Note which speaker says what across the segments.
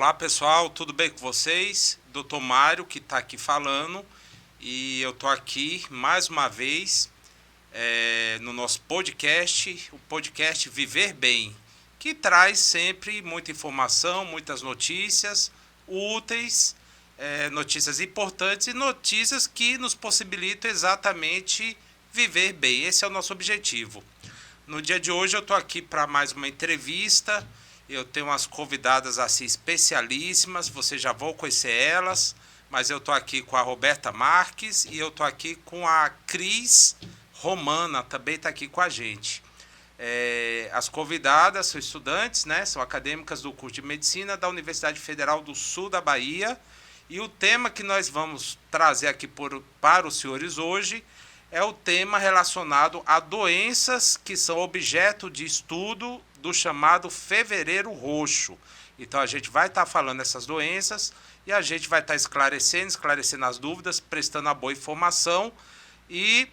Speaker 1: Olá pessoal, tudo bem com vocês? Dr. Mário que está aqui falando e eu estou aqui mais uma vez no nosso podcast, o podcast Viver Bem, que traz sempre muita informação, muitas notícias úteis, notícias importantes e notícias que nos possibilitam exatamente viver bem. Esse é o nosso objetivo. No dia de hoje eu estou aqui para mais uma entrevista. Eu tenho umas convidadas assim especialíssimas, vocês já vão conhecer elas, mas eu estou aqui com a Roberta Marques e eu estou aqui com a Cris Romana, também está aqui com a gente. As convidadas são estudantes, né, são acadêmicas do curso de Medicina da Universidade Federal do Sul da Bahia, e o tema que nós vamos trazer aqui para os senhores hoje é o tema relacionado a doenças que são objeto de estudo do chamado Fevereiro Roxo. Então a gente vai estar falando dessas doenças e a gente vai estar esclarecendo as dúvidas, prestando a boa informação e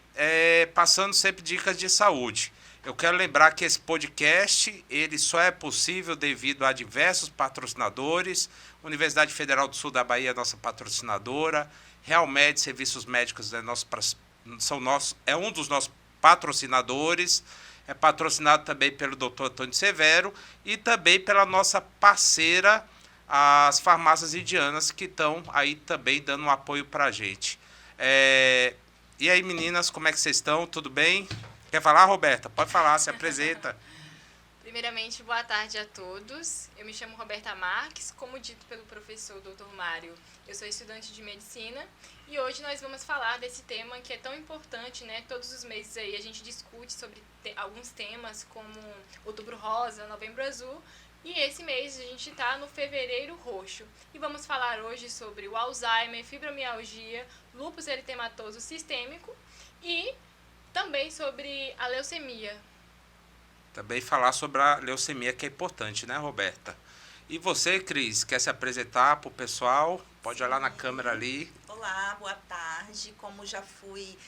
Speaker 1: passando sempre dicas de saúde. Eu quero lembrar que esse podcast ele só é possível devido a diversos patrocinadores. Universidade Federal do Sul da Bahia é nossa patrocinadora, Realmed Serviços Médicos é um dos nossos patrocinadores, é patrocinado também pelo Dr. Antônio Severo e também pela nossa parceira, as farmácias indianas, que estão aí também dando um apoio para a gente. E aí, meninas, como é que vocês estão? Tudo bem? Quer falar, Roberta? Pode falar, se apresenta.
Speaker 2: Primeiramente, boa tarde a todos. Eu me chamo Roberta Marques, como dito pelo professor Dr. Mário, eu sou estudante de medicina e hoje nós vamos falar desse tema que é tão importante, né? Todos os meses aí a gente discute sobre alguns temas como Outubro Rosa, Novembro Azul, e esse mês a gente está no Fevereiro Roxo. E vamos falar hoje sobre o Alzheimer, fibromialgia, lúpus eritematoso sistêmico e também sobre a leucemia.
Speaker 1: Também falar sobre a leucemia, que é importante, né, Roberta? E você, Cris, quer se apresentar para o pessoal? Pode olhar na câmera ali.
Speaker 3: Olá, boa tarde. Como já fui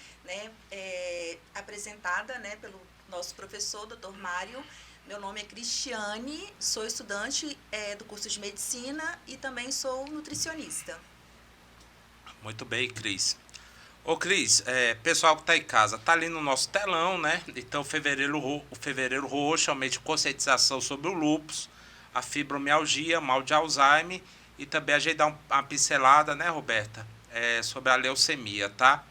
Speaker 3: apresentada, né, pelo nosso professor, Dr. Mário, meu nome é Cristiane, sou estudante do curso de Medicina e também sou nutricionista.
Speaker 1: Muito bem, Cris. Ô Cris, pessoal que está em casa, está ali no nosso telão, né? Então, o Fevereiro Roxo é uma de conscientização sobre o lúpus, a fibromialgia, mal de Alzheimer, e também a gente dá uma pincelada, né, Roberta, sobre a leucemia, tá?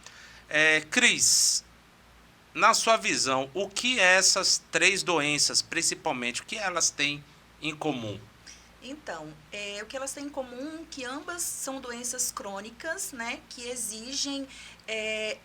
Speaker 1: Cris, na sua visão, o que essas três doenças, principalmente, o que elas têm em comum?
Speaker 3: Então, o que elas têm em comum é que ambas são doenças crônicas, né, que exigem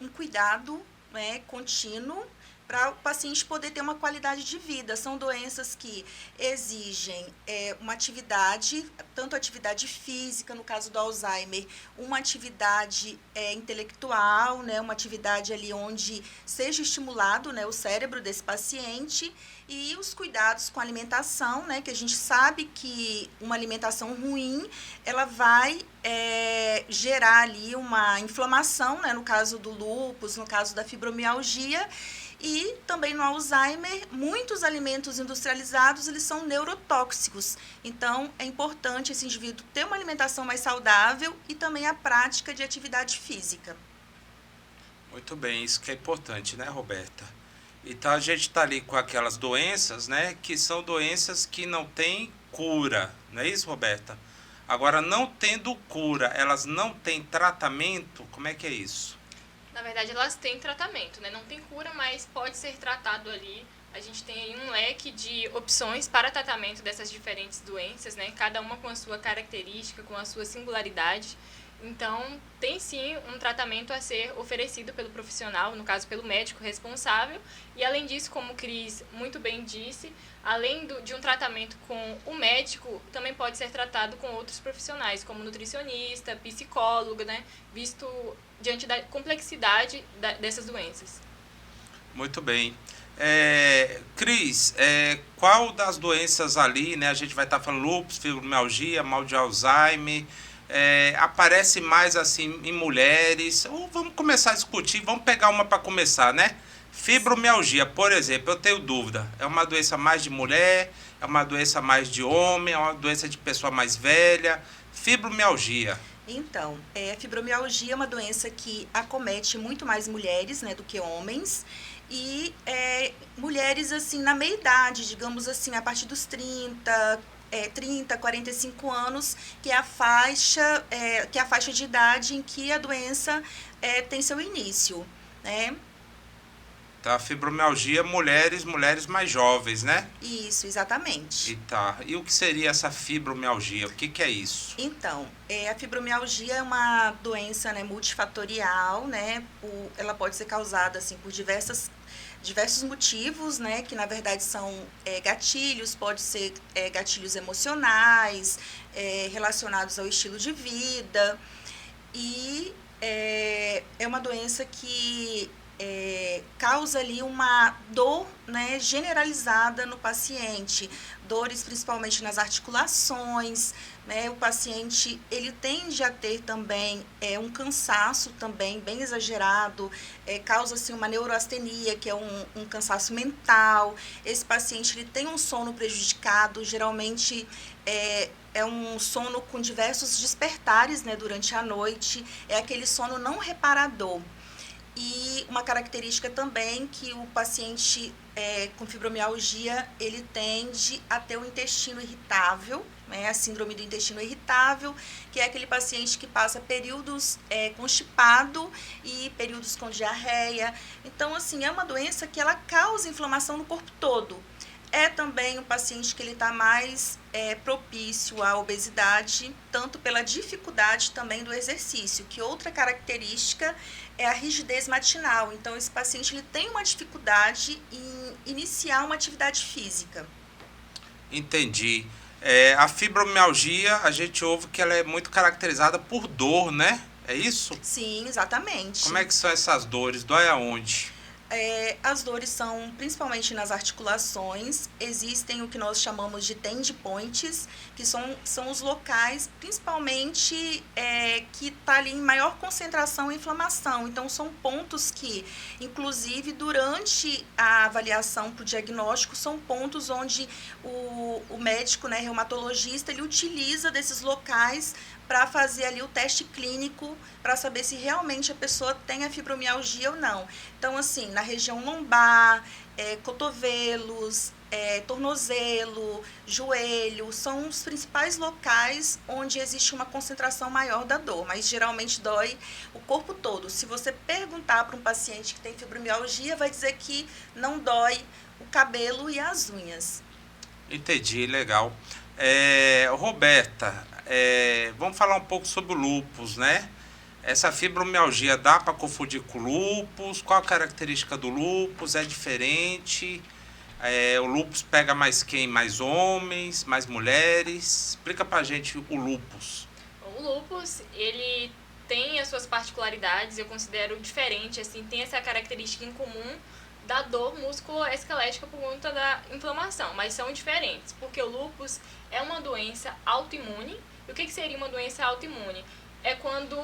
Speaker 3: um cuidado, né, contínuo para o paciente poder ter uma qualidade de vida. São doenças que exigem uma atividade, tanto atividade física, no caso do Alzheimer, uma atividade intelectual, né, uma atividade ali onde seja estimulado, né, o cérebro desse paciente, e os cuidados com a alimentação, né, que a gente sabe que uma alimentação ruim, ela vai gerar ali uma inflamação, né, no caso do lúpus, no caso da fibromialgia. E também no Alzheimer, muitos alimentos industrializados, eles são neurotóxicos. Então, é importante esse indivíduo ter uma alimentação mais saudável e também a prática de atividade física.
Speaker 1: Muito bem, isso que é importante, né, Roberta? Então, a gente está ali com aquelas doenças, né, que são doenças que não têm cura, não é isso, Roberta? Agora, não tendo cura, elas não têm tratamento, como é que é isso?
Speaker 2: Na verdade, elas têm tratamento, né? Não tem cura, mas pode ser tratado ali. A gente tem aí um leque de opções para tratamento dessas diferentes doenças, né? Cada uma com a sua característica, com a sua singularidade. Então, tem sim um tratamento a ser oferecido pelo profissional, no caso pelo médico responsável. E além disso, como o Cris muito bem disse, além de um tratamento com o médico, também pode ser tratado com outros profissionais, como nutricionista, psicólogo, né? Visto diante da complexidade dessas doenças.
Speaker 1: Muito bem. Cris, qual das doenças ali, né? A gente vai estar falando lúpus, fibromialgia, mal de Alzheimer, aparece mais assim em mulheres? Ou vamos começar a discutir, vamos pegar uma para começar, né? Fibromialgia, por exemplo, eu tenho dúvida. É uma doença mais de mulher? É uma doença mais de homem? É uma doença de pessoa mais velha? Fibromialgia.
Speaker 3: Então, a fibromialgia é uma doença que acomete muito mais mulheres, né, do que homens. E mulheres, assim, na meia-idade, digamos assim, a partir dos 30, 45 anos, que é a faixa de idade em que a doença tem seu início, né?
Speaker 1: Tá, fibromialgia, mulheres mais jovens, né?
Speaker 3: Isso, exatamente.
Speaker 1: E o que seria essa fibromialgia? O que é isso?
Speaker 3: Então, a fibromialgia é uma doença, né, multifatorial, né? Ela pode ser causada assim por diversos motivos, né, que na verdade são gatilhos, pode ser gatilhos emocionais, relacionados ao estilo de vida, e é uma doença que causa ali uma dor, né, generalizada no paciente, dores principalmente nas articulações, né, o paciente ele tende a ter também um cansaço também bem exagerado, causa assim uma neuroastenia, que é um cansaço mental. Esse paciente ele tem um sono prejudicado, geralmente é um sono com diversos despertares, né, durante a noite, é aquele sono não reparador. E uma característica também que o paciente com fibromialgia, ele tende a ter o intestino irritável, né, a síndrome do intestino irritável, que é aquele paciente que passa períodos constipado e períodos com diarreia. Então, assim, é uma doença que ela causa inflamação no corpo todo. É também um paciente que ele está mais propício à obesidade, tanto pela dificuldade também do exercício, que outra característica é a rigidez matinal. Então, esse paciente ele tem uma dificuldade em iniciar uma atividade física.
Speaker 1: Entendi. A fibromialgia, a gente ouve que ela é muito caracterizada por dor, né? É isso?
Speaker 3: Sim, exatamente.
Speaker 1: Como é que são essas dores? Dói aonde?
Speaker 3: As dores são principalmente nas articulações. Existem o que nós chamamos de tend points, que são os locais, principalmente, que está ali em maior concentração e inflamação. Então, são pontos que, inclusive, durante a avaliação para o diagnóstico, são pontos onde o médico, né, reumatologista, ele utiliza desses locais para fazer ali o teste clínico, para saber se realmente a pessoa tem a fibromialgia ou não. Então, assim, na região lombar, cotovelos, tornozelo, joelho, são os principais locais onde existe uma concentração maior da dor, mas geralmente dói o corpo todo. Se você perguntar para um paciente que tem fibromialgia, vai dizer que não dói o cabelo e as unhas.
Speaker 1: Entendi, legal. Roberta, vamos falar um pouco sobre o lúpus, né? Essa fibromialgia dá para confundir com lúpus? Qual a característica do lúpus? É diferente? O lúpus pega mais quem? Mais homens? Mais mulheres? Explica pra gente o lúpus.
Speaker 2: O lúpus, ele tem as suas particularidades, eu considero diferente, assim, tem essa característica em comum da dor musculoesquelética por conta da inflamação, mas são diferentes, porque o lúpus é uma doença autoimune. E o que seria uma doença autoimune? É quando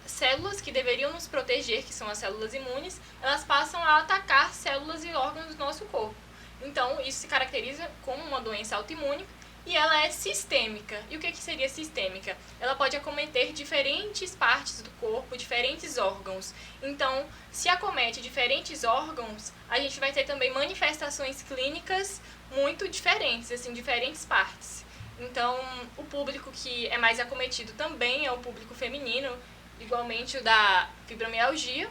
Speaker 2: células que deveriam nos proteger, que são as células imunes, elas passam a atacar células e órgãos do nosso corpo. Então, isso se caracteriza como uma doença autoimune e ela é sistêmica. E o que seria sistêmica? Ela pode acometer diferentes partes do corpo, diferentes órgãos. Então, se acomete diferentes órgãos, a gente vai ter também manifestações clínicas muito diferentes, assim, diferentes partes. Então, o público que é mais acometido também é o público feminino, igualmente o da fibromialgia,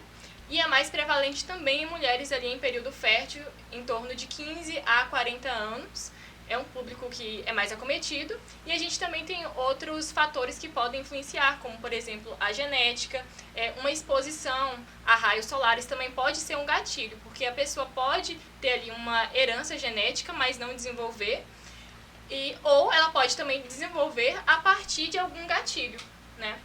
Speaker 2: e é mais prevalente também em mulheres ali em período fértil, em torno de 15 a 40 anos. É um público que é mais acometido, e a gente também tem outros fatores que podem influenciar, como, por exemplo, a genética, uma exposição a raios solares também pode ser um gatilho, porque a pessoa pode ter ali uma herança genética, mas não desenvolver, ou ela pode também desenvolver a partir de algum gatilho, né?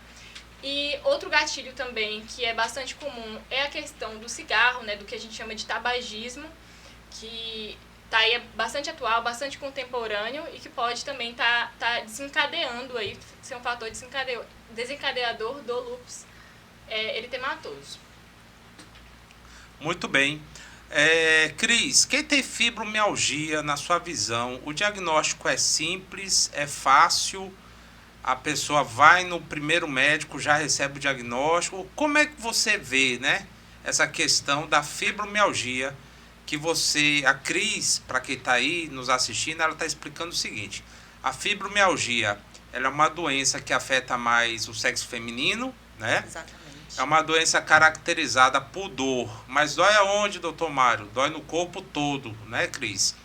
Speaker 2: E outro gatilho também que é bastante comum é a questão do cigarro, né, do que a gente chama de tabagismo, que tá aí bastante atual, bastante contemporâneo e que pode também tá desencadeando aí, ser um fator desencadeador do lúpus eritematoso.
Speaker 1: Muito bem. Cris, quem tem fibromialgia, na sua visão, o diagnóstico é simples, é fácil? A pessoa vai no primeiro médico, já recebe o diagnóstico. Como é que você vê, né, essa questão da fibromialgia? Que você, a Cris, para quem está aí nos assistindo, ela está explicando o seguinte: a fibromialgia, ela é uma doença que afeta mais o sexo feminino, né?
Speaker 3: Exatamente.
Speaker 1: É uma doença caracterizada por dor. Mas dói aonde, doutor Mário? Dói no corpo todo, né, Cris?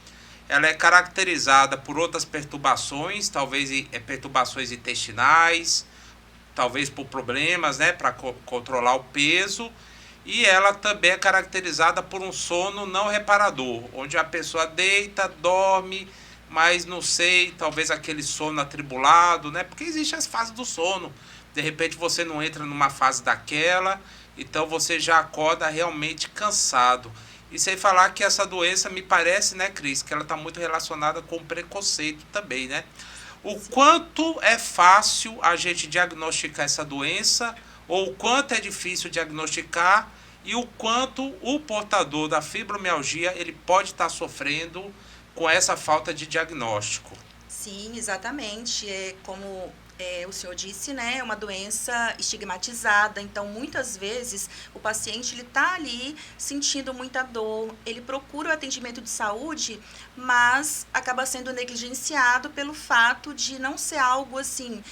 Speaker 1: Ela é caracterizada por outras perturbações, talvez perturbações intestinais, talvez por problemas, né, para controlar o peso. E ela também é caracterizada por um sono não reparador, onde a pessoa deita, dorme, mas não sei, talvez aquele sono atribulado, né? Porque existem as fases do sono. De repente você não entra numa fase daquela, então você já acorda realmente cansado. E sem falar que essa doença me parece, né, Cris, que ela está muito relacionada com preconceito também, né? O quanto é fácil a gente diagnosticar essa doença, ou o quanto é difícil diagnosticar, e o quanto o portador da fibromialgia ele pode estar sofrendo com essa falta de diagnóstico.
Speaker 3: Sim, exatamente. Como o senhor disse, né, é uma doença estigmatizada, então muitas vezes o paciente ele está ali sentindo muita dor, ele procura o atendimento de saúde, mas acaba sendo negligenciado pelo fato de não ser algo assim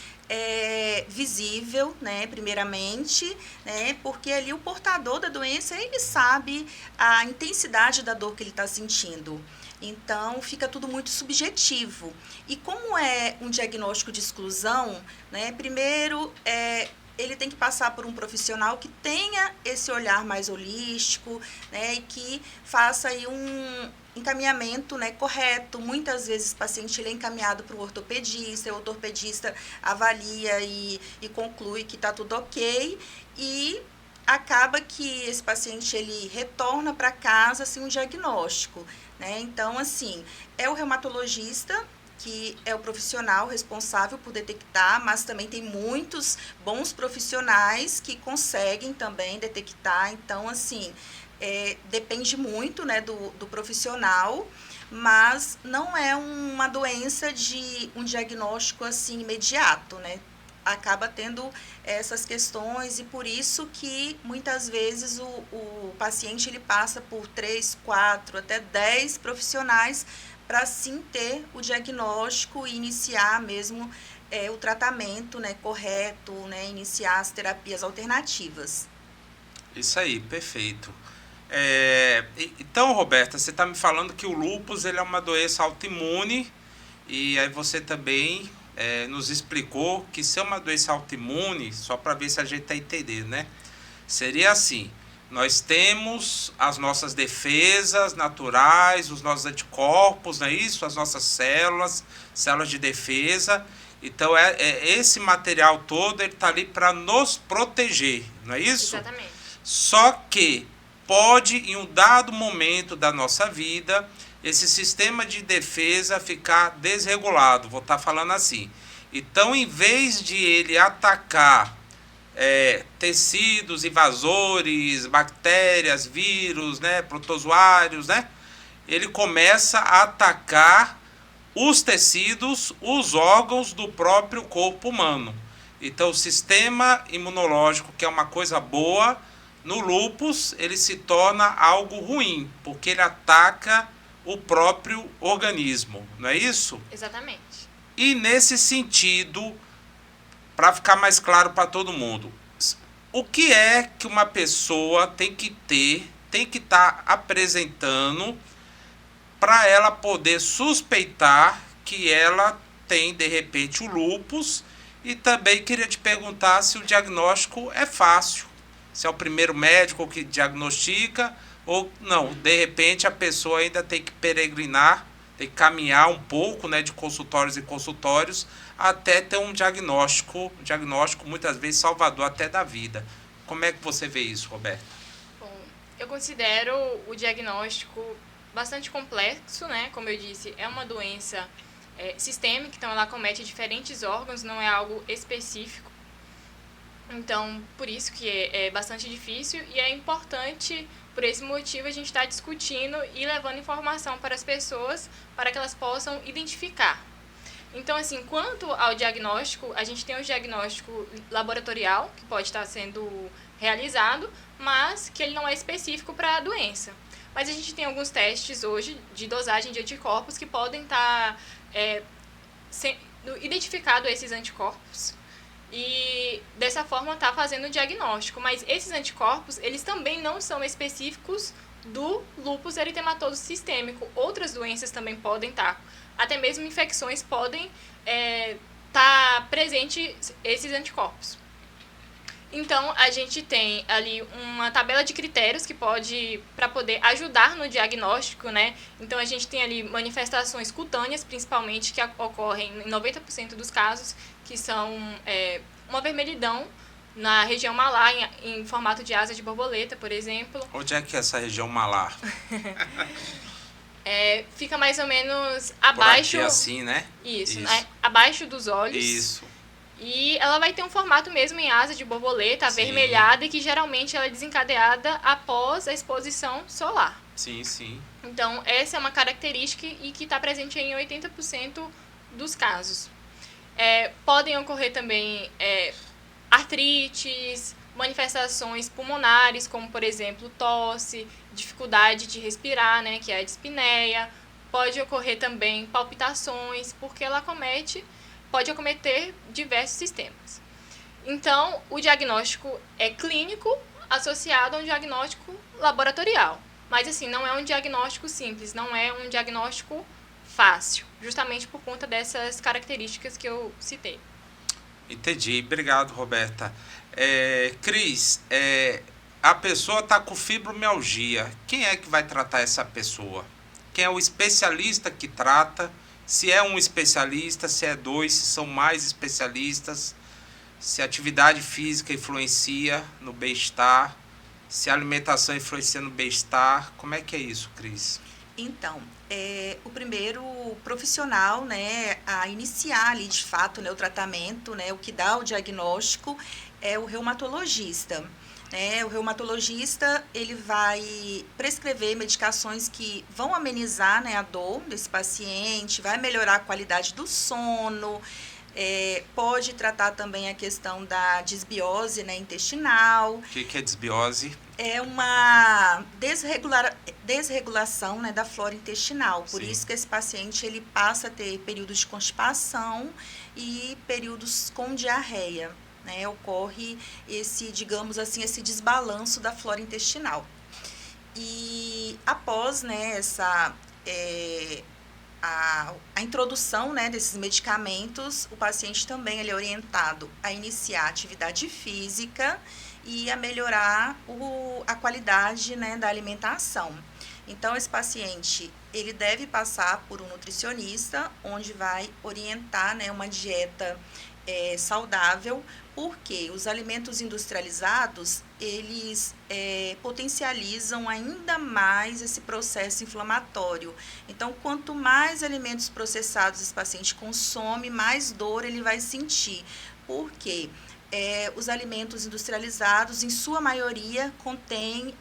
Speaker 3: visível, né, primeiramente, né, porque ali o portador da doença, ele sabe a intensidade da dor que ele está sentindo. Então, fica tudo muito subjetivo. E como é um diagnóstico de exclusão, né, primeiro, ele tem que passar por um profissional que tenha esse olhar mais holístico, né, e que faça aí um encaminhamento, né, correto. Muitas vezes o paciente ele é encaminhado para o ortopedista avalia e conclui que está tudo ok, e acaba que esse paciente ele retorna para casa sem um diagnóstico, né? Então, assim, é o reumatologista que é o profissional responsável por detectar, mas também tem muitos bons profissionais que conseguem também detectar. Então, assim, depende muito, né, do profissional, mas não é uma doença de um diagnóstico assim imediato, né? Acaba tendo essas questões, e por isso que muitas vezes o paciente ele passa por 3, 4, até 10 profissionais para sim ter o diagnóstico e iniciar mesmo o tratamento, né, correto, né, iniciar as terapias alternativas.
Speaker 1: Isso aí, perfeito. Então, Roberta, você está me falando que o lúpus ele é uma doença autoimune, e aí você também nos explicou que se é uma doença autoimune, só para ver se a gente está entendendo, né? Seria assim: nós temos as nossas defesas naturais, os nossos anticorpos, não é isso? As nossas células de defesa. Então, esse material todo ele está ali para nos proteger, não é isso?
Speaker 2: Exatamente.
Speaker 1: Só que pode, em um dado momento da nossa vida, esse sistema de defesa ficar desregulado. Vou estar falando assim. Então, em vez de ele atacar tecidos invasores, bactérias, vírus, né, protozoários, né, ele começa a atacar os tecidos, os órgãos do próprio corpo humano. Então, o sistema imunológico, que é uma coisa boa, no lúpus ele se torna algo ruim, porque ele ataca o próprio organismo, não é isso?
Speaker 2: Exatamente.
Speaker 1: E nesse sentido, para ficar mais claro para todo mundo, o que é que uma pessoa tem que estar apresentando para ela poder suspeitar que ela tem, de repente, o lúpus? E também queria te perguntar se o diagnóstico é fácil, se é o primeiro médico que diagnostica, ou não, de repente a pessoa ainda tem que peregrinar, tem que caminhar um pouco, né, de consultórios em consultórios, até ter um diagnóstico muitas vezes salvador até da vida. Como é que você vê isso, Roberta?
Speaker 2: Bom, eu considero o diagnóstico bastante complexo, né? Como eu disse, é uma doença sistêmica, então ela acomete diferentes órgãos, não é algo específico. Então, por isso que é bastante difícil e é importante, por esse motivo, a gente está discutindo e levando informação para as pessoas para que elas possam identificar. Então, assim, quanto ao diagnóstico, a gente tem o diagnóstico laboratorial, que pode estar sendo realizado, mas que ele não é específico para a doença. Mas a gente tem alguns testes hoje de dosagem de anticorpos que podem estar identificados esses anticorpos e dessa forma tá fazendo o diagnóstico. Mas esses anticorpos, eles também não são específicos do lúpus eritematoso sistêmico. Outras doenças também podem estar. Até mesmo infecções podem estar presentes esses anticorpos. Então, a gente tem ali uma tabela de critérios que para poder ajudar no diagnóstico, né? Então, a gente tem ali manifestações cutâneas, principalmente, que ocorrem em 90% dos casos, que são uma vermelhidão na região malar, em formato de asa de borboleta, por exemplo.
Speaker 1: Onde é que é essa região malar?
Speaker 2: Fica mais ou menos abaixo...
Speaker 1: Por aqui assim, né?
Speaker 2: Isso. Né? Abaixo dos olhos.
Speaker 1: Isso.
Speaker 2: E ela vai ter um formato mesmo em asa de borboleta, avermelhada, e que geralmente ela é desencadeada após a exposição solar.
Speaker 1: Sim, sim.
Speaker 2: Então, essa é uma característica e que está presente em 80% dos casos. Podem ocorrer também artrites, manifestações pulmonares, como, por exemplo, tosse, dificuldade de respirar, né, que é a dispneia. Pode ocorrer também palpitações, porque ela pode acometer diversos sistemas. Então, o diagnóstico é clínico associado a um diagnóstico laboratorial. Mas, assim, não é um diagnóstico simples, não é um diagnóstico fácil, justamente por conta dessas características que eu citei.
Speaker 1: Entendi. Obrigado, Roberta. Cris, a pessoa está com fibromialgia. Quem é que vai tratar essa pessoa? Quem é o especialista que trata? Se é um especialista, se é dois, se são mais especialistas, se a atividade física influencia no bem-estar, se a alimentação influencia no bem-estar. Como é que é isso, Cris?
Speaker 3: Então, o primeiro profissional, né, a iniciar ali, de fato, né, o tratamento, né, o que dá o diagnóstico, é o reumatologista. O reumatologista, ele vai prescrever medicações que vão amenizar, né, a dor desse paciente, vai melhorar a qualidade do sono, pode tratar também a questão da disbiose, né, intestinal.
Speaker 1: O que é disbiose?
Speaker 3: É uma desregulação, né, da flora intestinal. Por isso que esse paciente ele passa a ter períodos de constipação e períodos com diarreia. Né, ocorre esse, digamos assim, esse desbalanço da flora intestinal. E após, né, a introdução, né, desses medicamentos, o paciente também ele é orientado a iniciar atividade física e a melhorar a qualidade, né, da alimentação. Então, esse paciente ele deve passar por um nutricionista, onde vai orientar, né, uma dieta saudável, porque os alimentos industrializados, eles potencializam ainda mais esse processo inflamatório. Então, quanto mais alimentos processados esse paciente consome, mais dor ele vai sentir. Por quê? Os alimentos industrializados, em sua maioria, contêm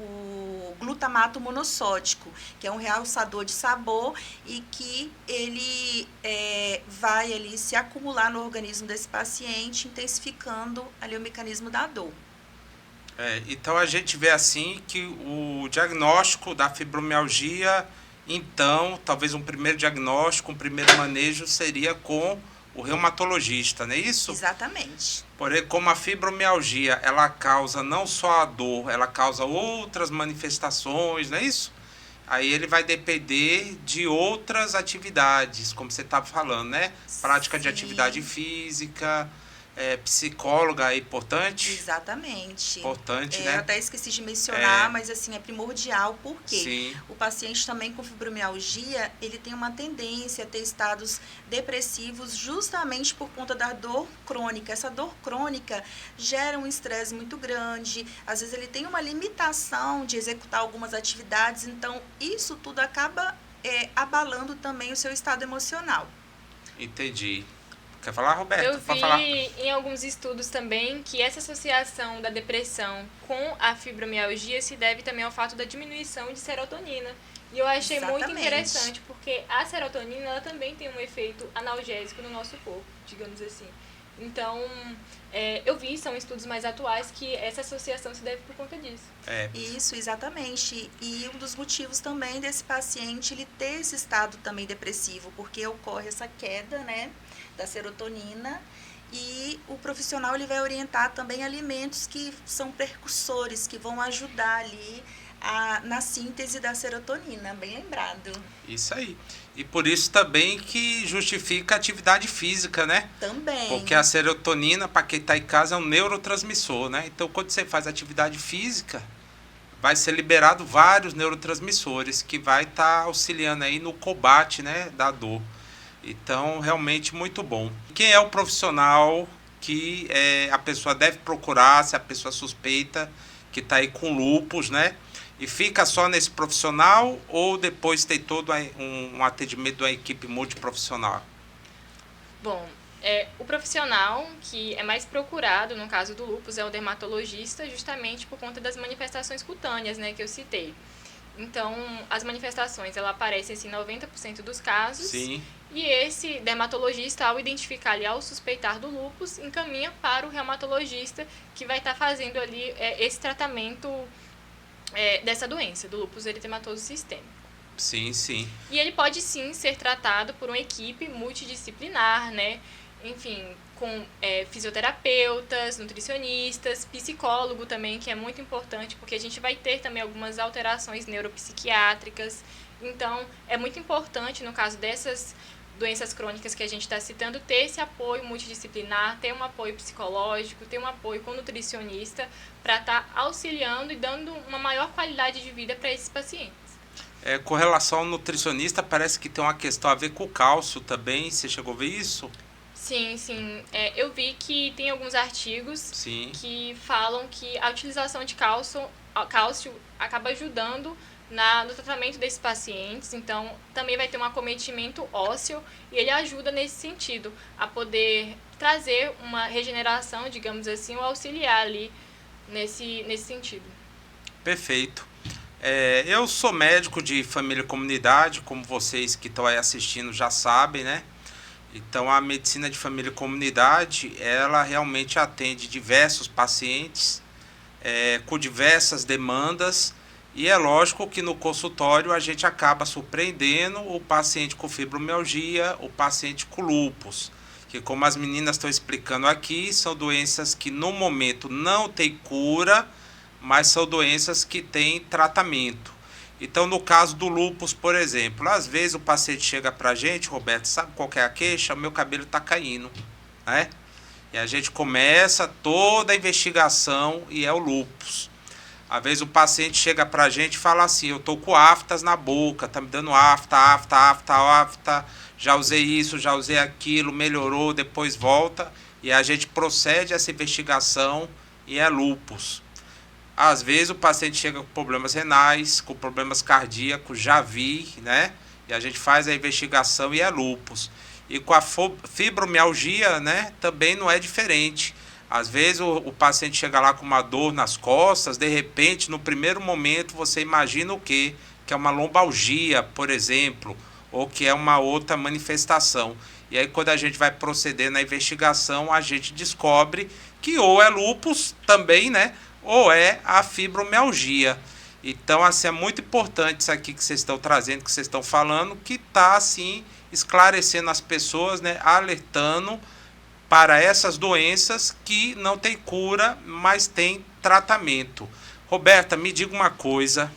Speaker 3: o glutamato monossódico, que é um realçador de sabor e que ele vai ali se acumular no organismo desse paciente, intensificando ali o mecanismo da dor.
Speaker 1: Então a gente vê assim que o diagnóstico da fibromialgia, então, talvez um primeiro diagnóstico, um primeiro manejo seria com o reumatologista, não é isso?
Speaker 3: Exatamente.
Speaker 1: Porém, como a fibromialgia, ela causa não só a dor, ela causa outras manifestações, não é isso? Aí ele vai depender de outras atividades, como você estava falando, né? Prática de atividade física, psicóloga é importante?
Speaker 3: Exatamente.
Speaker 1: Importante, né?
Speaker 3: Eu até esqueci de mencionar, mas assim, é primordial porque
Speaker 1: Sim.
Speaker 3: O paciente também com fibromialgia, ele tem uma tendência a ter estados depressivos justamente por conta da dor crônica. Essa dor crônica gera um estresse muito grande, às vezes ele tem uma limitação de executar algumas atividades, então isso tudo acaba abalando também o seu estado emocional.
Speaker 1: Entendi. Quer falar, Roberto?
Speaker 2: Eu
Speaker 1: Pode
Speaker 2: vi
Speaker 1: falar.
Speaker 2: em alguns estudos também que essa associação da depressão com a fibromialgia se deve também ao fato da diminuição de serotonina. E eu achei muito
Speaker 3: Exatamente.
Speaker 2: interessante, porque a serotonina ela também tem um efeito analgésico no nosso corpo, digamos assim. Então, eu vi, são estudos mais atuais, que essa associação se deve por conta disso.
Speaker 3: Isso, exatamente. E um dos motivos também desse paciente ele ter esse estado também depressivo, porque ocorre essa queda, né, da serotonina, e o profissional ele vai orientar também alimentos que são precursores, que vão ajudar ali na síntese da serotonina, bem lembrado.
Speaker 1: Isso aí. E por isso também que justifica a atividade física, né?
Speaker 3: Também.
Speaker 1: Porque a serotonina, para quem está em casa, é um neurotransmissor, né? Então, quando você faz atividade física, vai ser liberado vários neurotransmissores que vai estar auxiliando aí no combate, né, da dor. Então, realmente muito bom. Quem é o profissional que a pessoa deve procurar, se a pessoa suspeita que está aí com lúpus, né? E fica só nesse profissional ou depois tem todo um atendimento da equipe multiprofissional?
Speaker 2: Bom, o profissional que é mais procurado no caso do lúpus é o dermatologista, justamente por conta das manifestações cutâneas, né, que eu citei. Então, as manifestações, ela aparecem assim, em 90% dos casos.
Speaker 1: Sim.
Speaker 2: E esse dermatologista, ao identificar ali, ao suspeitar do lúpus, encaminha para o reumatologista, que vai estar fazendo ali esse tratamento dessa doença, do lúpus eritematoso sistêmico.
Speaker 1: Sim, sim.
Speaker 2: E ele pode sim ser tratado por uma equipe multidisciplinar, né? Enfim, com fisioterapeutas, nutricionistas, psicólogo também, que é muito importante, porque a gente vai ter também algumas alterações neuropsiquiátricas. Então, é muito importante, no caso dessas doenças crônicas que a gente está citando, ter esse apoio multidisciplinar, ter um apoio psicológico, ter um apoio com nutricionista, para estar auxiliando e dando uma maior qualidade de vida para esses pacientes.
Speaker 1: Com relação ao nutricionista, parece que tem uma questão a ver com o cálcio também. Você chegou a ver isso?
Speaker 2: Sim, sim. Eu vi que tem alguns artigos
Speaker 1: Sim.
Speaker 2: que falam que a utilização de cálcio acaba ajudando no tratamento desses pacientes. Então, também vai ter um acometimento ósseo e ele ajuda nesse sentido, a poder trazer uma regeneração, digamos assim, ou auxiliar ali nesse sentido.
Speaker 1: Perfeito. Eu sou médico de família e comunidade, como vocês que estão aí assistindo já sabem, né? Então, a medicina de família e comunidade, ela realmente atende diversos pacientes com diversas demandas. E é lógico que no consultório a gente acaba surpreendendo o paciente com fibromialgia, o paciente com lúpus, que como as meninas estão explicando aqui, são doenças que no momento não tem cura, mas são doenças que têm tratamento. Então, no caso do lúpus, por exemplo, às vezes o paciente chega pra gente, Roberto, sabe qual que é a queixa? Meu cabelo está caindo, né? E a gente começa toda a investigação e é o lúpus. Às vezes o paciente chega pra gente e fala assim, eu tô com aftas na boca, tá me dando afta, já usei isso, já usei aquilo, melhorou, depois volta, e a gente procede essa investigação e é lúpus. Às vezes o paciente chega com problemas renais, com problemas cardíacos, já vi, né? E a gente faz a investigação e é lúpus. E com a fibromialgia, né, também não é diferente. Às vezes o paciente chega lá com uma dor nas costas, de repente, no primeiro momento, você imagina o quê? Que é uma lombalgia, por exemplo, ou que é uma outra manifestação. E aí, quando a gente vai proceder na investigação, a gente descobre que ou é lúpus também, né? Ou é a fibromialgia. Então, assim, é muito importante isso aqui que vocês estão trazendo, que vocês estão falando, que está, assim, esclarecendo as pessoas, né? Alertando para essas doenças que não tem cura, mas tem tratamento. Roberta, me diga uma coisa.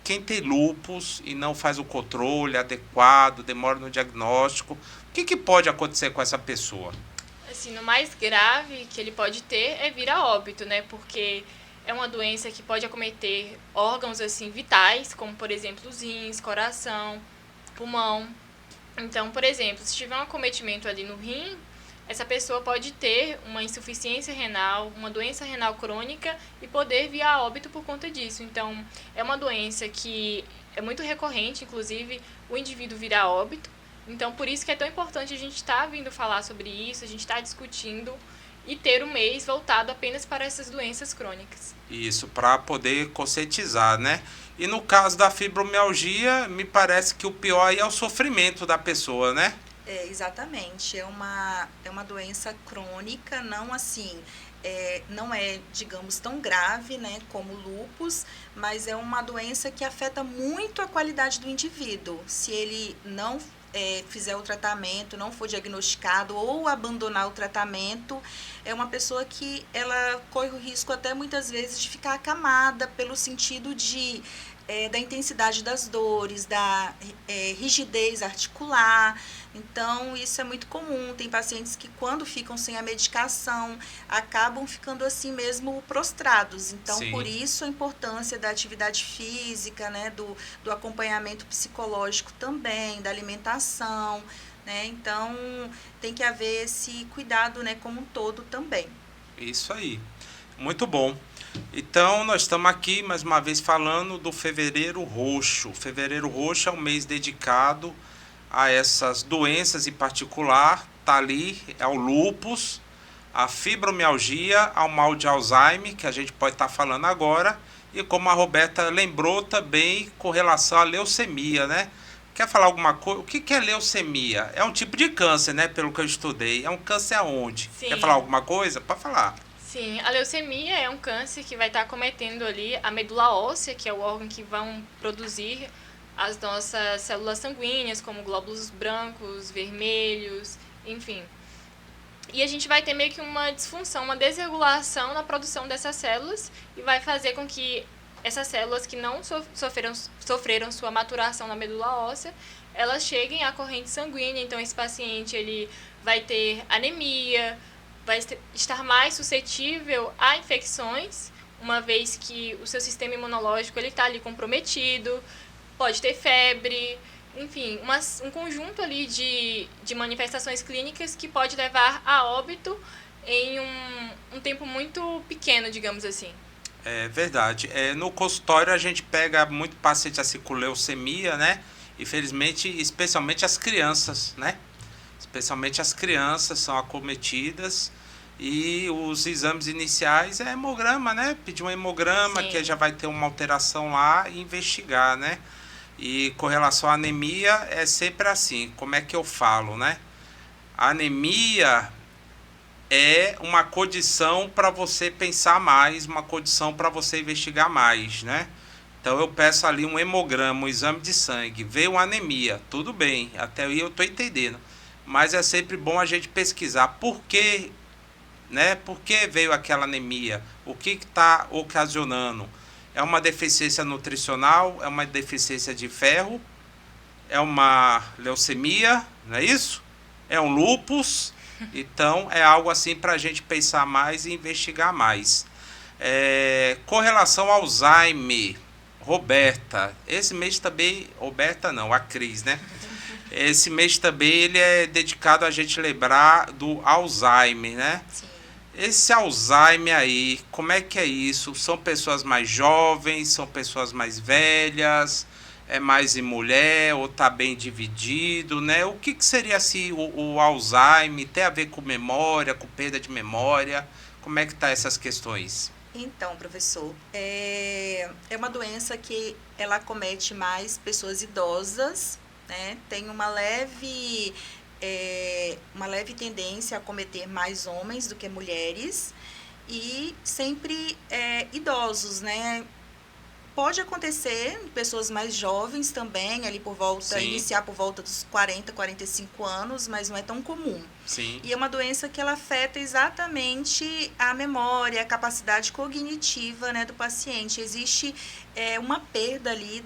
Speaker 1: Quem tem lúpus e não faz o controle adequado, demora no diagnóstico, o que pode acontecer com essa pessoa?
Speaker 2: Assim, no mais grave que ele pode ter é vir a óbito, né? Porque é uma doença que pode acometer órgãos assim vitais, como por exemplo os rins, coração, pulmão. Então, por exemplo, se tiver um acometimento ali no rim, essa pessoa pode ter uma insuficiência renal, uma doença renal crônica e poder vir a óbito por conta disso. Então, é uma doença que é muito recorrente, inclusive o indivíduo vir a óbito. Então, por isso que é tão importante a gente estar vindo falar sobre isso, a gente estar discutindo e ter um mês voltado apenas para essas doenças crônicas.
Speaker 1: Isso, para poder conscientizar, né? E no caso da fibromialgia, me parece que o pior aí é o sofrimento da pessoa, né?
Speaker 3: Exatamente. É uma doença crônica, não assim, não é, digamos, tão grave, né, como o lúpus, mas é uma doença que afeta muito a qualidade do indivíduo. Se ele não fizer o tratamento, não for diagnosticado ou abandonar o tratamento, é uma pessoa que ela corre o risco até muitas vezes de ficar acamada pelo sentido da intensidade das dores, da rigidez articular. Então, isso é muito comum. Tem pacientes que, quando ficam sem a medicação, acabam ficando assim mesmo prostrados. Então,
Speaker 1: Sim.
Speaker 3: Por isso a importância da atividade física, né, do acompanhamento psicológico também, da alimentação, né? Então, tem que haver esse cuidado, né, como um todo também.
Speaker 1: Isso aí. Muito bom. Então, nós estamos aqui, mais uma vez, falando do Fevereiro Roxo. O Fevereiro Roxo é um mês dedicado a essas doenças em particular. Está ali, é o lúpus, a fibromialgia, ao mal de Alzheimer, que a gente pode estar falando agora, e como a Roberta lembrou também, com relação à leucemia, né? Quer falar alguma coisa? O que é leucemia? É um tipo de câncer, né? Pelo que eu estudei. É um câncer aonde?
Speaker 2: Sim.
Speaker 1: Quer falar alguma coisa? Pode falar.
Speaker 2: Sim, a leucemia é um câncer que vai estar acometendo ali a medula óssea, que é o órgão que vão produzir as nossas células sanguíneas, como glóbulos brancos, vermelhos, enfim. E a gente vai ter meio que uma disfunção, uma desregulação na produção dessas células e vai fazer com que essas células que não sofreram sua maturação na medula óssea, elas cheguem à corrente sanguínea. Então, esse paciente ele vai ter anemia, vai estar mais suscetível a infecções, uma vez que o seu sistema imunológico está ali comprometido, pode ter febre, enfim, um conjunto ali de manifestações clínicas que pode levar a óbito em um tempo muito pequeno, digamos assim.
Speaker 1: É verdade. No consultório a gente pega muito paciente assim com leucemia, né? Infelizmente, especialmente as crianças, né? Especialmente as crianças são acometidas e os exames iniciais é hemograma, né? Pedir um hemograma,
Speaker 2: Sim.
Speaker 1: Que já vai ter uma alteração lá e investigar, né? E com relação à anemia é sempre assim, como é que eu falo, né? A anemia é uma condição para você pensar mais, uma condição para você investigar mais, né? Então eu peço ali um hemograma, um exame de sangue, veio uma anemia, tudo bem, até aí eu estou entendendo. Mas é sempre bom a gente pesquisar por que, né? Por que veio aquela anemia? O que está ocasionando? É uma deficiência nutricional? É uma deficiência de ferro? É uma leucemia? Não é isso? É um lúpus? Então é algo assim para a gente pensar mais e investigar mais. Com relação ao Alzheimer, Roberta, esse mês também, Roberta não, a Cris, né? Esse mês também ele é dedicado a gente lembrar do Alzheimer, né?
Speaker 3: Sim.
Speaker 1: Esse Alzheimer aí, como é que é isso? São pessoas mais jovens, são pessoas mais velhas, é mais em mulher, ou tá bem dividido, né? O que seria assim o Alzheimer? Tem a ver com memória, com perda de memória? Como é que tá essas questões?
Speaker 3: Então, professor, é uma doença que ela acomete mais pessoas idosas, né? Tem uma leve tendência a acometer mais homens do que mulheres e sempre idosos, né? Pode acontecer em pessoas mais jovens também, ali por volta,
Speaker 1: Sim.
Speaker 3: Iniciar por volta dos 40, 45 anos, mas não é tão comum.
Speaker 1: Sim.
Speaker 3: E é uma doença que ela afeta exatamente a memória, a capacidade cognitiva, né, do paciente. Existe uma perda ali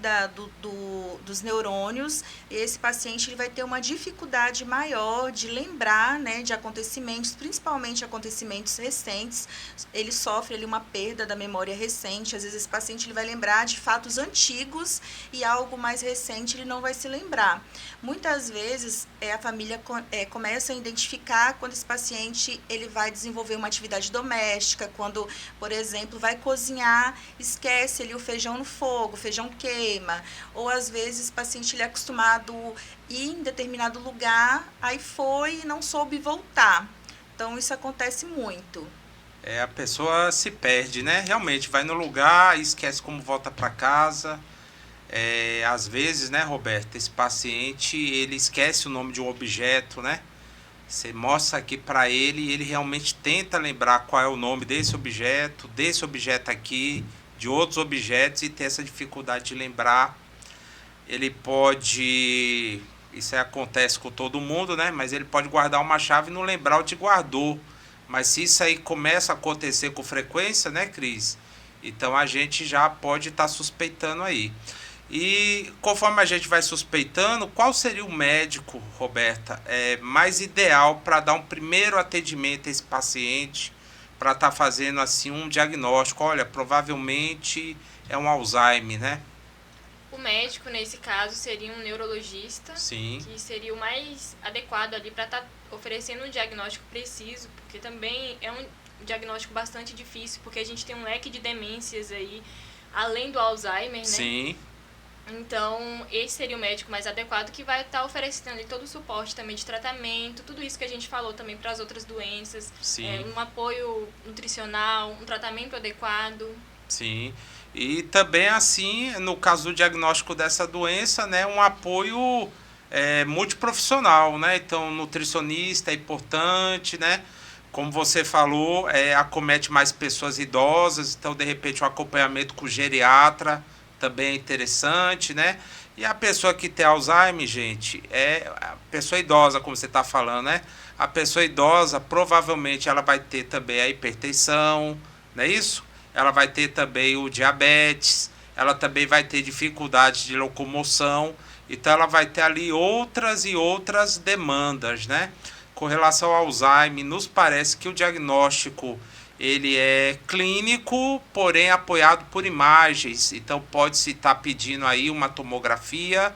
Speaker 3: dos neurônios. Esse paciente ele vai ter uma dificuldade maior de lembrar, né, de acontecimentos, principalmente acontecimentos recentes. Ele sofre ali uma perda da memória recente. Às vezes esse paciente ele vai lembrar lembrar de fatos antigos e algo mais recente ele não vai se lembrar. Muitas vezes a família começa a identificar quando esse paciente ele vai desenvolver uma atividade doméstica, quando, por exemplo, vai cozinhar, esquece ali o feijão no fogo, o feijão queima, ou às vezes o paciente ele é acostumado a ir em determinado lugar, aí foi e não soube voltar. Então isso acontece muito.
Speaker 1: A pessoa se perde, né? Realmente, vai no lugar, esquece como volta para casa. Às vezes, né, Roberto, esse paciente, ele esquece o nome de um objeto, né? Você mostra aqui para ele e ele realmente tenta lembrar qual é o nome desse objeto aqui, de outros objetos, e ter essa dificuldade de lembrar. Ele pode... Isso acontece com todo mundo, né? Mas ele pode guardar uma chave e não lembrar onde guardou. Mas se isso aí começa a acontecer com frequência, né, Cris? Então a gente já pode estar suspeitando aí. E conforme a gente vai suspeitando, qual seria o médico, Roberta, mais ideal para dar um primeiro atendimento a esse paciente, para estar fazendo assim um diagnóstico? Olha, provavelmente é um Alzheimer, né?
Speaker 2: O médico, nesse caso, seria um neurologista,
Speaker 1: Sim.
Speaker 2: Que seria o mais adequado ali para estar oferecendo um diagnóstico preciso, porque também é um diagnóstico bastante difícil, porque a gente tem um leque de demências aí, além do Alzheimer, né?
Speaker 1: Sim.
Speaker 2: Então, esse seria o médico mais adequado, que vai estar oferecendo ali todo o suporte também de tratamento, tudo isso que a gente falou também para as outras doenças, um apoio nutricional, um tratamento adequado.
Speaker 1: Sim. E também, assim, no caso do diagnóstico dessa doença, né, um apoio multiprofissional, né? Então, nutricionista é importante, né? Como você falou, acomete mais pessoas idosas, então, de repente, um acompanhamento com o geriatra também é interessante, né? E a pessoa que tem Alzheimer, gente, a pessoa idosa, como você está falando, né? A pessoa idosa, provavelmente, ela vai ter também a hipertensão, não é isso? Ela vai ter também o diabetes, ela também vai ter dificuldade de locomoção, então ela vai ter ali outras e outras demandas, né? Com relação ao Alzheimer, nos parece que o diagnóstico ele é clínico, porém apoiado por imagens, então pode-se estar pedindo aí uma tomografia,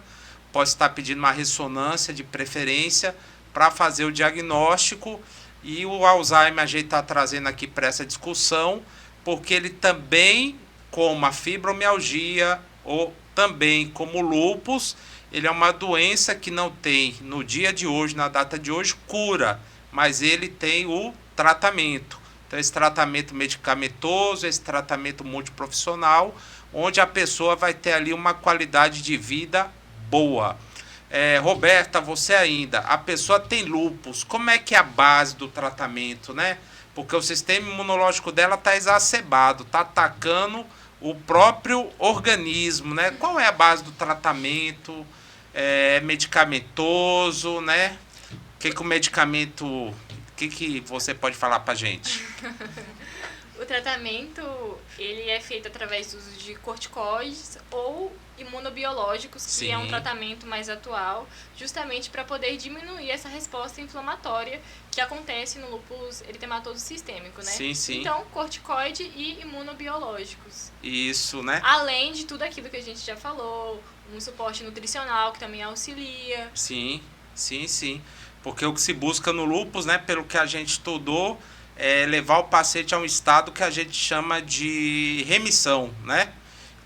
Speaker 1: pode estar pedindo uma ressonância de preferência para fazer o diagnóstico, e o Alzheimer a gente está trazendo aqui para essa discussão, porque ele também, como a fibromialgia ou também como o lúpus, ele é uma doença que não tem, no dia de hoje, na data de hoje, cura, mas ele tem o tratamento. Então, esse tratamento medicamentoso, esse tratamento multiprofissional, onde a pessoa vai ter ali uma qualidade de vida boa. Roberta, você ainda, a pessoa tem lúpus, como é que é a base do tratamento, né? Porque o sistema imunológico dela está exacerbado, está atacando o próprio organismo, né? Qual é a base do tratamento? Medicamentoso, né? O medicamento... O que você pode falar pra gente?
Speaker 2: O tratamento, ele é feito através do uso de corticoides ou imunobiológicos, que
Speaker 1: Sim.
Speaker 2: é um tratamento mais atual, justamente para poder diminuir essa resposta inflamatória que acontece no lúpus eritematoso sistêmico, né?
Speaker 1: Sim, sim.
Speaker 2: Então, corticoide e imunobiológicos.
Speaker 1: Isso, né?
Speaker 2: Além de tudo aquilo que a gente já falou, um suporte nutricional que também auxilia.
Speaker 1: Sim, sim, sim. Porque o que se busca no lúpus, né, pelo que a gente estudou, é levar o paciente a um estado que a gente chama de remissão, né?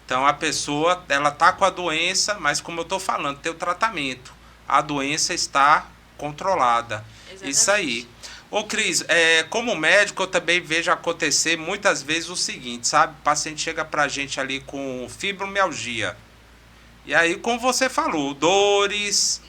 Speaker 1: Então, a pessoa, ela está com a doença, mas como eu estou falando, tem o tratamento. A doença está controlada.
Speaker 2: Exatamente.
Speaker 1: Isso aí. Ô, Cris, como médico, eu também vejo acontecer muitas vezes o seguinte, sabe? O paciente chega pra gente ali com fibromialgia. E aí, como você falou, dores...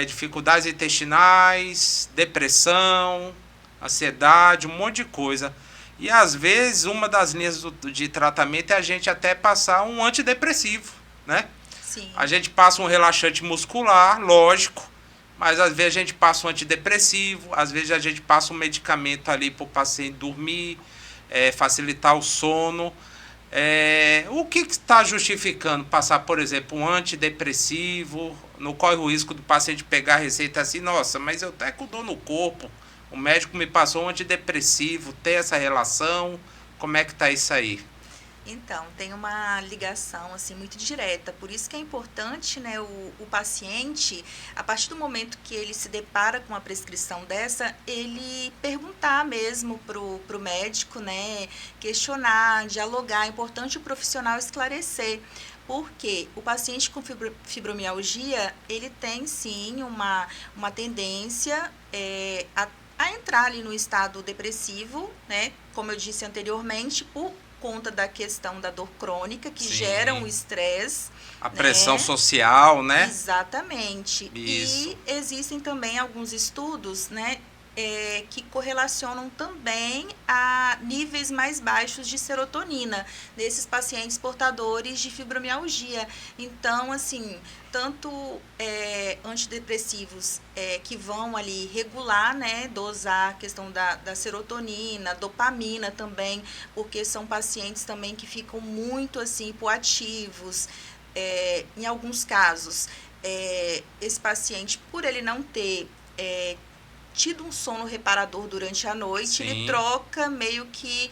Speaker 1: dificuldades intestinais, depressão, ansiedade, um monte de coisa. E às vezes uma das linhas de tratamento é a gente até passar um antidepressivo, né?
Speaker 3: Sim.
Speaker 1: A gente passa um relaxante muscular, lógico, mas às vezes a gente passa um antidepressivo, às vezes a gente passa um medicamento ali para o paciente dormir, facilitar o sono. O que está justificando passar, por exemplo, um antidepressivo? Não corre o risco do paciente pegar a receita assim, nossa, mas eu até com dor no corpo, o médico me passou um antidepressivo, tem essa relação, como é que está isso aí?
Speaker 3: Então, tem uma ligação assim muito direta. Por isso que é importante, né, o paciente, a partir do momento que ele se depara com uma prescrição dessa, ele perguntar mesmo pro médico, né, questionar, dialogar. É importante o profissional esclarecer. Porque o paciente com fibromialgia, ele tem sim uma tendência a entrar ali no estado depressivo, né? Como eu disse anteriormente, por conta da questão da dor crônica, que
Speaker 1: Sim.
Speaker 3: gera um estresse.
Speaker 1: A pressão social, né?
Speaker 3: Exatamente.
Speaker 1: Isso.
Speaker 3: E existem também alguns estudos, né, que correlacionam também a níveis mais baixos de serotonina nesses pacientes portadores de fibromialgia. Então, assim, tanto antidepressivos que vão ali regular, né, dosar a questão da serotonina, dopamina também, porque são pacientes também que ficam muito, assim, hipoativos. Em alguns casos, esse paciente, por ele não ter tido um sono reparador durante a noite,
Speaker 1: Sim.
Speaker 3: ele troca meio que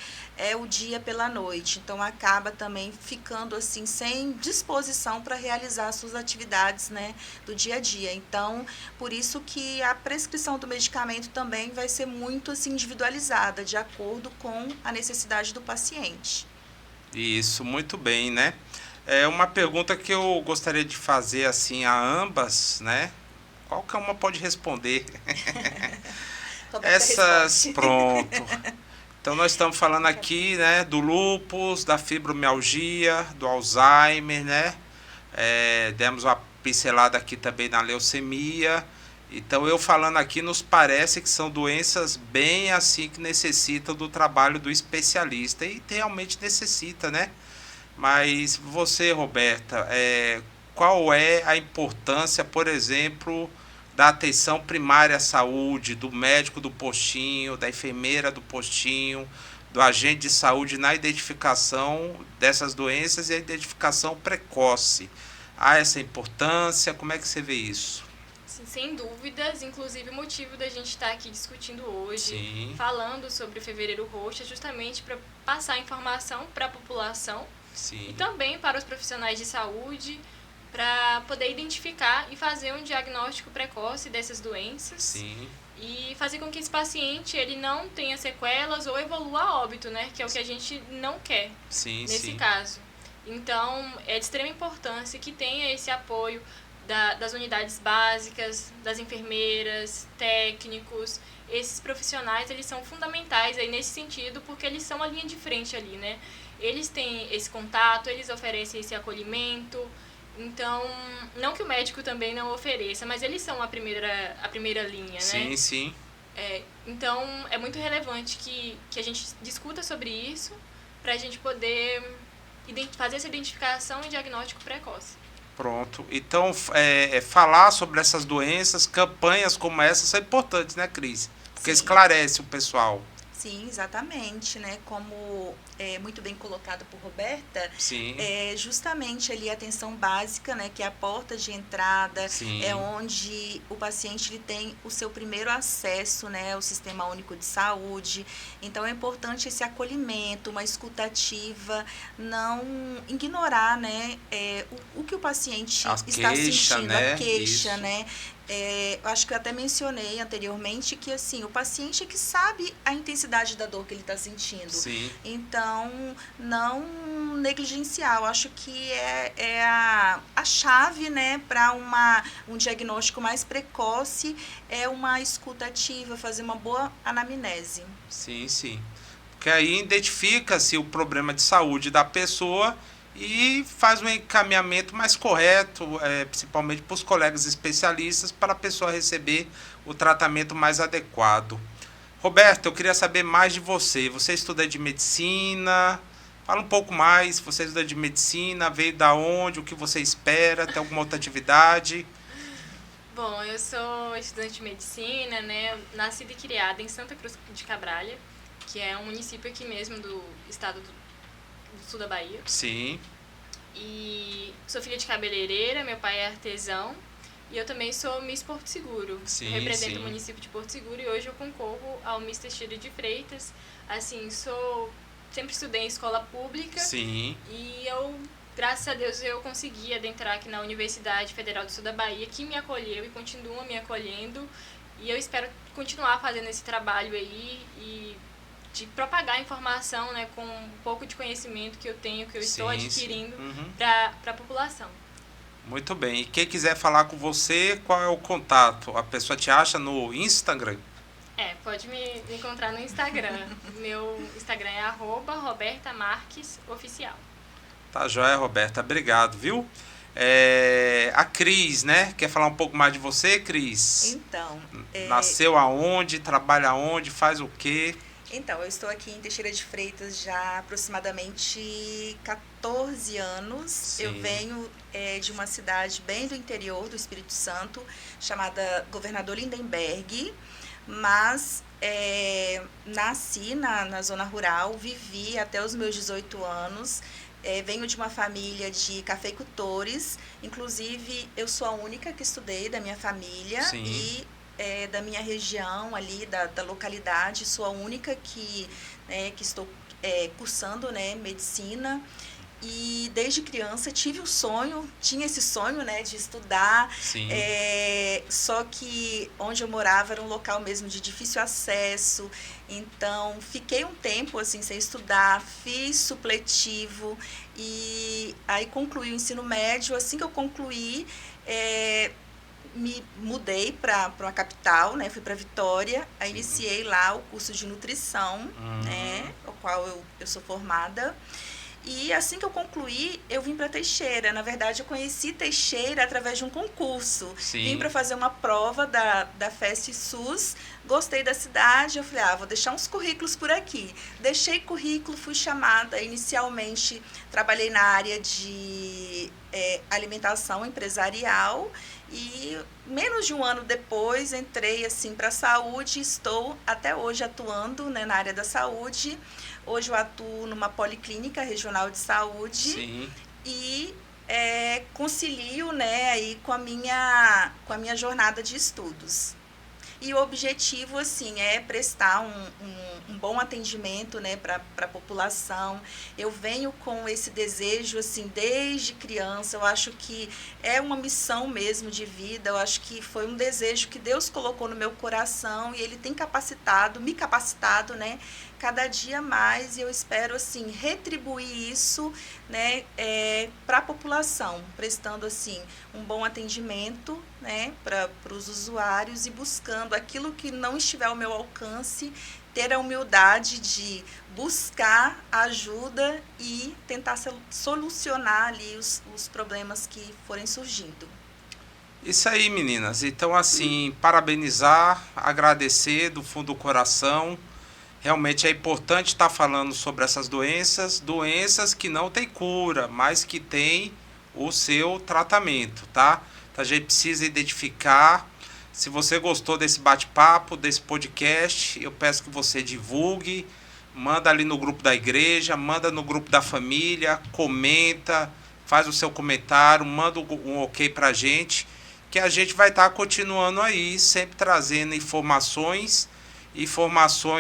Speaker 3: o dia pela noite. Então, acaba também ficando assim sem disposição para realizar suas atividades, né, do dia a dia. Então, por isso que a prescrição do medicamento também vai ser muito assim individualizada, de acordo com a necessidade do paciente.
Speaker 1: Isso, muito bem, né? É uma pergunta que eu gostaria de fazer assim a ambas, né? Qualquer uma pode responder. Essas, pronto. Então nós estamos falando aqui, né, do lúpus, da fibromialgia, do Alzheimer, né? Demos uma pincelada aqui também na leucemia. Então eu falando aqui nos parece que são doenças bem assim que necessitam do trabalho do especialista e realmente necessita, né? Mas você, Roberta, qual é a importância, por exemplo, da atenção primária à saúde, do médico do postinho, da enfermeira do postinho, do agente de saúde na identificação dessas doenças e a identificação precoce? Há essa importância? Como é que você vê isso?
Speaker 2: Sim, sem dúvidas, inclusive o motivo da gente estar aqui discutindo hoje,
Speaker 1: Sim.
Speaker 2: falando sobre o Fevereiro Roxo, é justamente para passar informação para a população.
Speaker 1: Sim.
Speaker 2: E também para os profissionais de saúde, para poder identificar e fazer um diagnóstico precoce dessas doenças.
Speaker 1: Sim.
Speaker 2: E fazer com que esse paciente ele não tenha sequelas ou evolua a óbito, né? Que é o que a gente não quer nesse caso. Então, é de extrema importância que tenha esse apoio das unidades básicas, das enfermeiras, técnicos. Esses profissionais, eles são fundamentais aí nesse sentido, porque eles são a linha de frente ali, né? Eles têm esse contato, eles oferecem esse acolhimento. Então, não que o médico também não ofereça, mas eles são a primeira linha, né?
Speaker 1: Sim, sim.
Speaker 2: Então, é muito relevante que a gente discuta sobre isso para a gente poder fazer essa identificação e diagnóstico precoce.
Speaker 1: Pronto. Então, falar sobre essas doenças, campanhas como essa são importantes, né, Cris? Porque esclarece o pessoal.
Speaker 3: Sim, exatamente, né? Como muito bem colocado por Roberta,
Speaker 1: Sim.
Speaker 3: Justamente ali a atenção básica, né? Que é a porta de entrada,
Speaker 1: Sim.
Speaker 3: é onde o paciente ele tem o seu primeiro acesso, né? Ao Sistema Único de Saúde. Então, é importante esse acolhimento, uma escuta ativa, não ignorar, né? O que o paciente está sentindo,
Speaker 1: né?
Speaker 3: A queixa,
Speaker 1: Isso.
Speaker 3: né? Acho que eu até mencionei anteriormente que assim, o paciente é que sabe a intensidade da dor que ele está sentindo.
Speaker 1: Sim.
Speaker 3: Então, não negligenciar. Eu acho que é a chave, né, para um diagnóstico mais precoce, é uma escuta ativa, fazer uma boa anamnese.
Speaker 1: Sim, sim. Porque aí identifica-se o problema de saúde da pessoa e faz um encaminhamento mais correto, principalmente para os colegas especialistas, para a pessoa receber o tratamento mais adequado. Roberto, eu queria saber mais de você. Você estuda de medicina? Fala um pouco mais. Você estuda de medicina? Veio da onde? O que você espera? Tem alguma outra atividade?
Speaker 2: Bom, eu sou estudante de medicina, né? Nascida e criada em Santa Cruz de Cabralha, que é um município aqui mesmo do estado do sul da Bahia.
Speaker 1: Sim.
Speaker 2: E sou filha de cabeleireira, meu pai é artesão. E eu também sou Miss Porto Seguro.
Speaker 1: Sim,
Speaker 2: eu represento
Speaker 1: sim.
Speaker 2: o município de Porto Seguro e hoje eu concorro ao Miss Teixeira de Freitas. Assim, sou sempre estudei em escola pública.
Speaker 1: Sim.
Speaker 2: E graças a Deus, eu consegui adentrar aqui na Universidade Federal do Sul da Bahia, que me acolheu e continua me acolhendo. E eu espero continuar fazendo esse trabalho aí e de propagar a informação, né, com um pouco de conhecimento que eu tenho, que eu estou adquirindo para a população.
Speaker 1: Muito bem. E quem quiser falar com você, qual é o contato? A pessoa te acha no Instagram?
Speaker 2: Pode me encontrar no Instagram. Meu Instagram é @RobertaMarquesOficial.
Speaker 1: Tá joia, Roberta. Obrigado, viu? A Cris, né? Quer falar um pouco mais de você, Cris?
Speaker 3: Então...
Speaker 1: Nasceu aonde? Trabalha aonde? Faz o quê?
Speaker 3: Então, eu estou aqui em Teixeira de Freitas já há aproximadamente 14 anos.
Speaker 1: Sim.
Speaker 3: Eu venho de uma cidade bem do interior do Espírito Santo, chamada Governador Lindenberg, mas nasci na zona rural, vivi até os meus 18 anos. Venho de uma família de cafeicultores, inclusive eu sou a única que estudei da minha família.
Speaker 1: Sim.
Speaker 3: E da minha região ali, da localidade, sou a única que estou cursando, né, medicina. E desde criança tinha esse sonho, né, de estudar.
Speaker 1: Sim.
Speaker 3: Só que onde eu morava era um local mesmo de difícil acesso. Então, fiquei um tempo assim sem estudar, fiz supletivo e aí concluí o ensino médio. Assim que eu concluí, me mudei para uma capital, né? Fui para Vitória, aí iniciei lá o curso de nutrição, né? O qual eu sou formada. E assim que eu concluí, eu vim para Teixeira. Na verdade, eu conheci Teixeira através de um concurso.
Speaker 1: Sim.
Speaker 3: Vim para fazer uma prova da FEST-SUS, gostei da cidade, eu falei, vou deixar uns currículos por aqui. Deixei currículo, fui chamada. Inicialmente, trabalhei na área de alimentação empresarial e menos de um ano depois entrei assim para a saúde e estou até hoje atuando, né, na área da saúde. Hoje eu atuo numa policlínica regional de saúde.
Speaker 1: Sim.
Speaker 3: E concilio, né, aí com a minha jornada de estudos. E o objetivo, assim, é prestar um bom atendimento, né, para a população. Eu venho com esse desejo, assim, desde criança. Eu acho que é uma missão mesmo de vida. Eu acho que foi um desejo que Deus colocou no meu coração e Ele tem me capacitado, né, cada dia mais. E eu espero, assim, retribuir isso, né, para a população, prestando, assim, um bom atendimento, né, para os usuários e buscando aquilo que não estiver ao meu alcance, ter a humildade de buscar ajuda e tentar solucionar ali os problemas que forem surgindo.
Speaker 1: Isso aí, meninas. Então, assim, parabenizar, agradecer do fundo do coração. Realmente é importante estar falando sobre essas doenças que não têm cura, mas que têm o seu tratamento, tá? Então a gente precisa identificar. Se você gostou desse bate-papo, desse podcast, eu peço que você divulgue, manda ali no grupo da igreja, manda no grupo da família, comenta, faz o seu comentário, manda um ok pra gente, que a gente vai estar continuando aí, sempre trazendo informações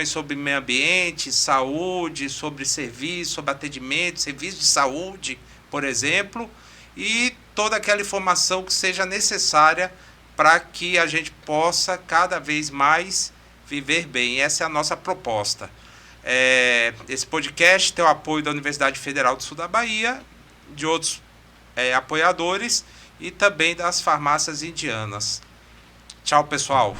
Speaker 1: sobre meio ambiente, saúde, sobre serviço, sobre atendimento, serviço de saúde, por exemplo, e toda aquela informação que seja necessária para que a gente possa cada vez mais viver bem. Essa é a nossa proposta. Esse podcast tem o apoio da Universidade Federal do Sul da Bahia, de outros apoiadores e também das farmácias indianas. Tchau, pessoal!